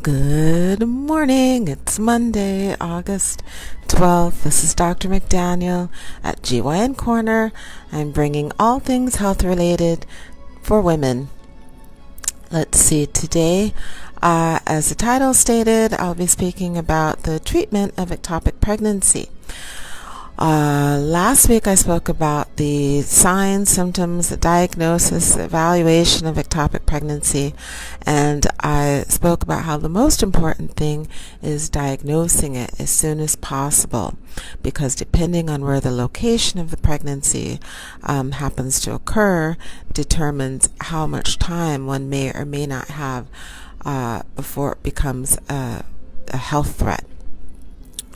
Good morning. It's Monday, August 12th. This is Dr. McDaniel at GYN Corner. I'm bringing all things health related for women. Let's see, today, as the title stated, I'll be speaking about the treatment of ectopic pregnancy. Last week I spoke about the signs, symptoms, the diagnosis, the evaluation of ectopic pregnancy, and I spoke about how the most important thing is diagnosing it as soon as possible, because depending on where the location of the pregnancy happens to occur determines how much time one may or may not have before it becomes a health threat.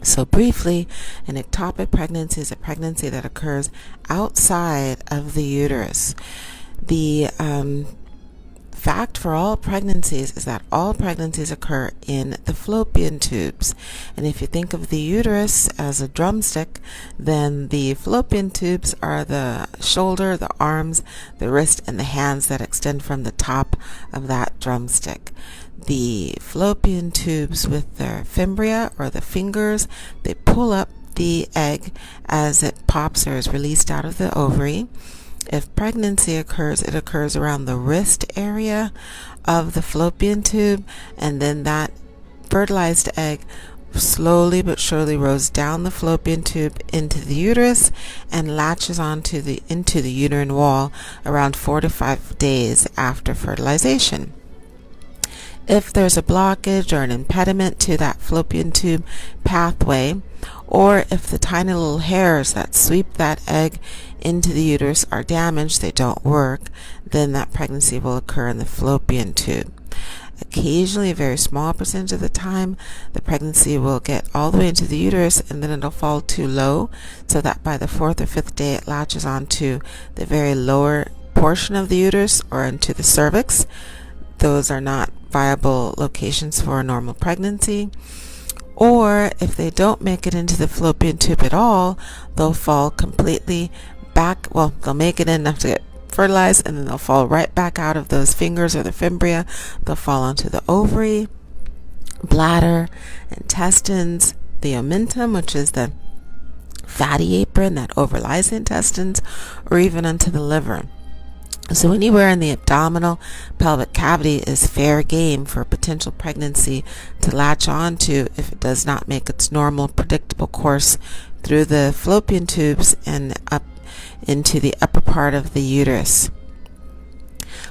So briefly, an ectopic pregnancy is a pregnancy that occurs outside of the uterus. The fact for all pregnancies is that all pregnancies occur in the fallopian tubes. And if you think of the uterus as a drumstick, then the fallopian tubes are the shoulder, the arms, the wrist, and the hands that extend from the top of that drumstick. The fallopian tubes with their fimbria, or the fingers, they pull up the egg as it pops or is released out of the ovary. If pregnancy occurs, it occurs around the wrist area of the fallopian tube, and then that fertilized egg slowly but surely rolls down the fallopian tube into the uterus and latches into the uterine wall around 4 to 5 days after fertilization. If there's a blockage or an impediment to that fallopian tube pathway, or if the tiny little hairs that sweep that egg into the uterus are damaged, they don't work, then that pregnancy will occur in the fallopian tube. Occasionally, a very small percentage of the time, the pregnancy will get all the way into the uterus and then it'll fall too low, so that by the 4th or 5th day it latches onto the very lower portion of the uterus or into the cervix. Those are not viable locations for a normal pregnancy. Or if they don't make it into the fallopian tube at all, they'll fall completely back. Well, they'll make it in enough to get fertilized, and then they'll fall right back out of those fingers or the fimbria. They'll fall onto the ovary, bladder, intestines, the omentum, which is the fatty apron that overlies the intestines, or even onto the liver. So anywhere in the abdominal pelvic cavity is fair game for a potential pregnancy to latch onto if it does not make its normal predictable course through the fallopian tubes and up into the upper part of the uterus.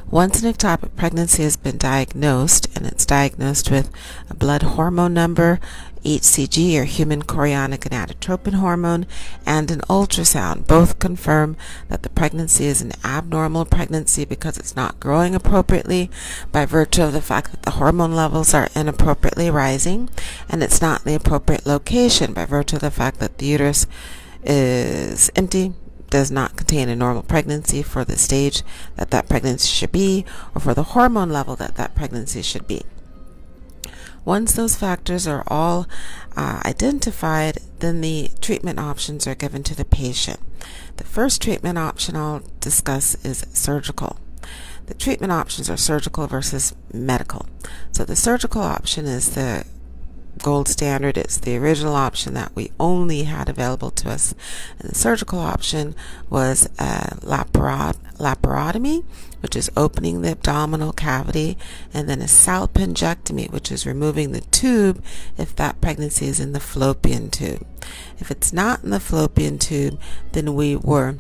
Once an ectopic pregnancy has been diagnosed, and it's diagnosed with a blood hormone number, HCG, or human chorionic gonadotropin hormone, and an ultrasound, both confirm that the pregnancy is an abnormal pregnancy because it's not growing appropriately by virtue of the fact that the hormone levels are inappropriately rising, and it's not in the appropriate location by virtue of the fact that the uterus is empty, does not contain a normal pregnancy for the stage that that pregnancy should be, or for the hormone level that that pregnancy should be. Once those factors are all identified, then the treatment options are given to the patient. The first treatment option I'll discuss is surgical. The treatment options are surgical versus medical. So the surgical option is the gold standard. It's the original option that we only had available to us. And the surgical option was laparotomy, which is opening the abdominal cavity, and then a salpingectomy, which is removing the tube if that pregnancy is in the fallopian tube. If it's not in the fallopian tube, then we were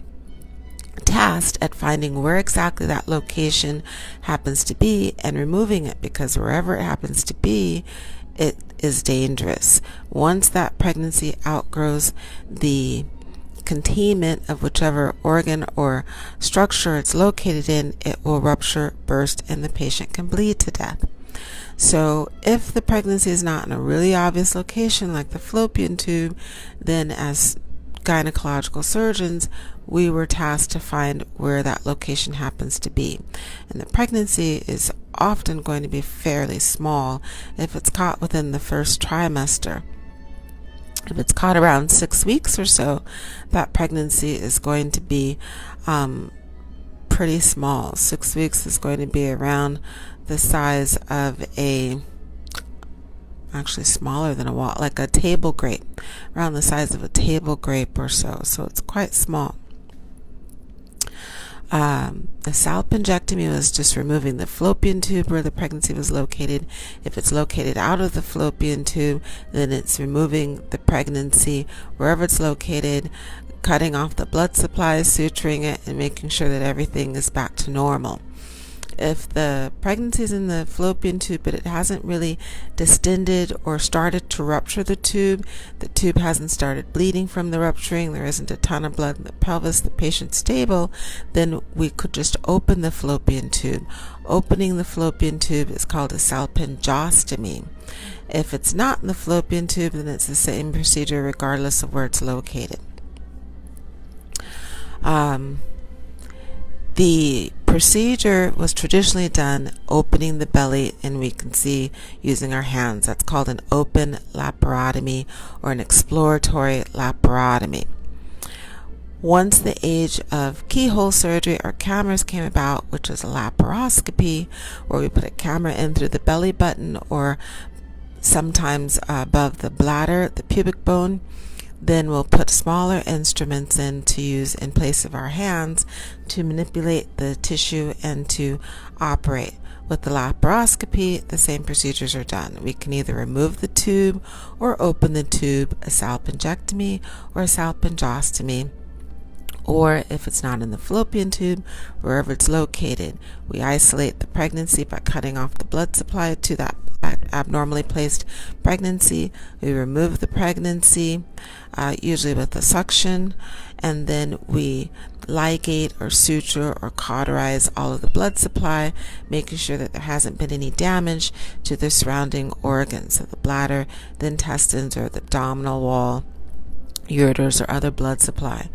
tasked at finding where exactly that location happens to be and removing it, because wherever it happens to be, it is dangerous. Once that pregnancy outgrows the containment of whichever organ or structure it's located in, it will rupture, burst, and the patient can bleed to death. So if the pregnancy is not in a really obvious location like the fallopian tube, then as gynecological surgeons, we were tasked to find where that location happens to be. And the pregnancy is often going to be fairly small if it's caught within the first trimester. If it's caught around 6 weeks or so, that pregnancy is going to be pretty small. 6 weeks is going to be around the size of a actually smaller than a wall, like a table grape, around the size of a table grape or so. So it's quite small. The salpingectomy was just removing the fallopian tube where the pregnancy was located. If it's located out of the fallopian tube, then it's removing the pregnancy wherever it's located, cutting off the blood supply, suturing it, and making sure that everything is back to normal. If the pregnancy is in the fallopian tube but it hasn't really distended or started to rupture the tube hasn't started bleeding from the rupturing, there isn't a ton of blood in the pelvis, the patient's stable, then we could just open the fallopian tube. Opening the fallopian tube is called a salpingostomy. If it's not in the fallopian tube, then it's the same procedure regardless of where it's located. The procedure was traditionally done opening the belly, and we can see using our hands. That's called an open laparotomy or an exploratory laparotomy. Once the age of keyhole surgery or cameras came about, which is a laparoscopy, where we put a camera in through the belly button or sometimes above the bladder, the pubic bone, then we'll put smaller instruments in to use in place of our hands to manipulate the tissue and to operate. With the laparoscopy, the same procedures are done. We can either remove the tube or open the tube, a salpingectomy or a salpingostomy. Or if it's not in the fallopian tube, wherever it's located, we isolate the pregnancy by cutting off the blood supply to that abnormally placed pregnancy. We remove the pregnancy, usually with a suction, and then we ligate or suture or cauterize all of the blood supply, making sure that there hasn't been any damage to the surrounding organs, so the bladder, the intestines, or the abdominal wall, ureters, or other blood supply.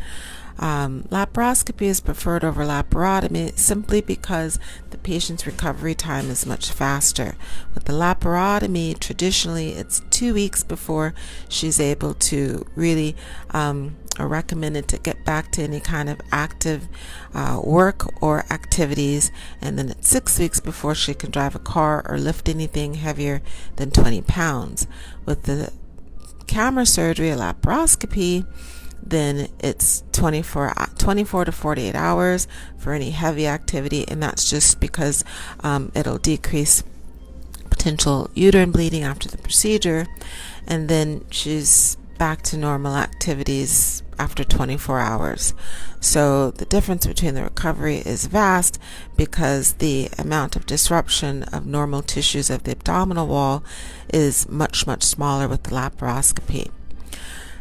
Laparoscopy is preferred over laparotomy simply because the patient's recovery time is much faster. With the laparotomy, traditionally it's 2 weeks before she's able to really are recommended to get back to any kind of active work or activities, and then it's 6 weeks before she can drive a car or lift anything heavier than 20 pounds. With the camera surgery, a laparoscopy, then it's 24 to 48 hours for any heavy activity, and that's just because it'll decrease potential uterine bleeding after the procedure, and then she's back to normal activities after 24 hours. So the difference between the recovery is vast because the amount of disruption of normal tissues of the abdominal wall is much, much smaller with the laparoscopy.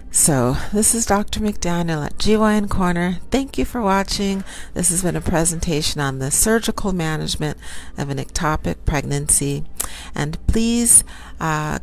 So this is Dr. McDaniel at GYN Corner. Thank you for watching. This has been a presentation on the surgical management of an ectopic pregnancy. And please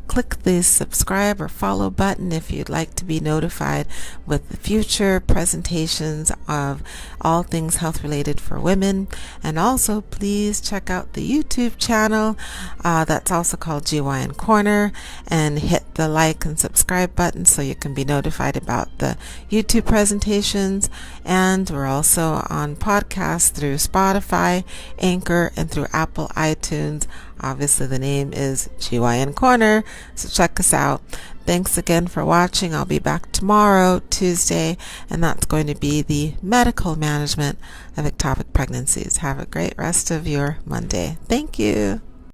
click the subscribe or follow button if you'd like to be notified with the future presentations of all things health related for women. And also please check out the YouTube channel that's also called GYN Corner, and hit the like and subscribe button so you can be notified about the YouTube presentations. And we're also on podcasts through Spotify, Anchor, and through Apple iTunes. Obviously the name is GYN Corner, so check us out. Thanks again for watching. I'll be back tomorrow, Tuesday, and that's going to be the medical management of ectopic pregnancies. Have a great rest of your Monday. Thank you.